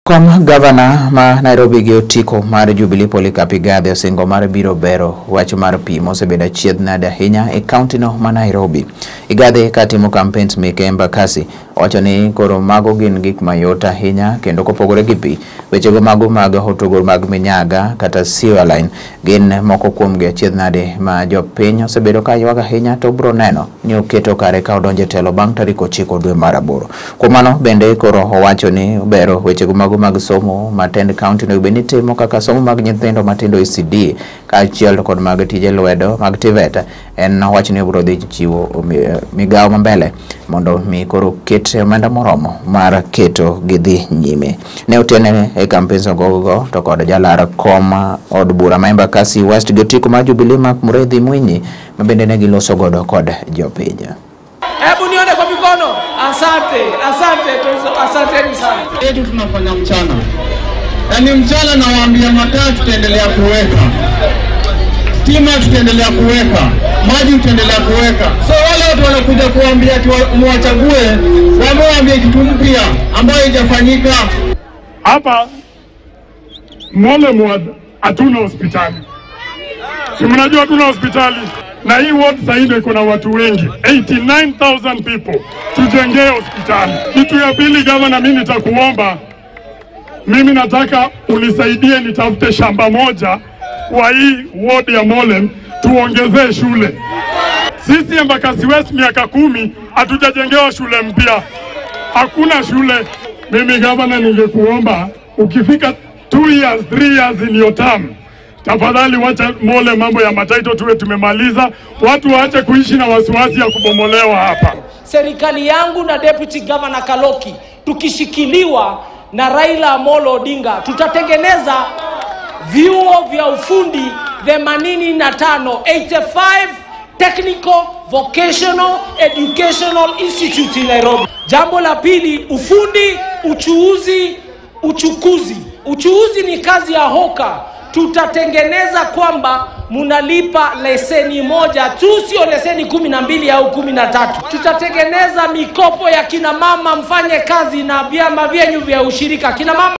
Kom Gavana ma Nairobi gi otiko mar Jubilee Polycarp Igathe osingo mar biro bero wach mar pi mosebedo achiedh nade ahinya e kaunti no ma Nairobi. Igathe katimo campaigns meke Embakasi wacho ni koro mago gin gik mayot ahinya kendo kopogore gi pi wechego mago mag hotogor mag minyaga kata sewer line gin moko kuom gi achiedh nade ma jopiny osebedo ka ywaga ahinya to bro neno ni oketo kare ka odonje telo bang' tarik 9 dwe mar 8. Kuom mano bende koro owacho ni bero wechego mago mag somo matend county no bende timo kaka somo mag nyithindo matindo ECD kaachiel kod mag tije lwedo mag TVET en wach ni bro dhi chiwo migawo mambele mondo mi koro ket omenda moromo mar keto gidhi nyime. Ne otene e campaigns gogo to kod jalar kom od bura ma Embakasi West gotiko mar Jubilee Mark Mureithi Mwinyi mabende ne giloso godo kod jopiny. Hebu nione kwa mikono. Asante sana. Yetu tunafanya mchana. Yaani mchana nawaambia mataa tutaendelea kuweka. Stima tutaendelea kuweka. Maji tutaendelea kuweka. So wale watu wanakuja kuambia muwachague, waambie kitu mpya ambayo haijafanyika. Hapa Mole hatuna hospitali. Si mnajua hatuna hospitali? Na hii ward sasa iko na watu wengi, 89,000 people. Tujengee hospitali. Kitu ya pili, gavana, mimi nitakuomba, mimi nataka unisaidie nitafute shamba moja kwa hii ward ya Molen tuongezee shule. Sisi Embakasi West miaka 10 hatujajengewa shule mpya. Hakuna shule. Mimi gavana, ningekuomba ukifika 2 years, 3 years in your term, tafadhali wacha Mole mambo ya mataito tuwe tumemaliza. Watu waache kuishi na wasiwasi ya kubomolewa hapa. Serikali yangu na Deputy Governor Kaloki tukishikiliwa na Raila Amolo Odinga tutatengeneza vyuo vya ufundi 85 Technical Vocational Educational Institute in Nairobi. Jambo la pili, ufundi, uchukuzi. Uchuuzi ni kazi ya hoka. Tutatengeneza kwamba munalipa leseni moja tu, sio leseni 12 au 13. Tutatengeneza mikopo ya kina mama mfanye kazi na vyama vyenyu vya ushirika. Kina mama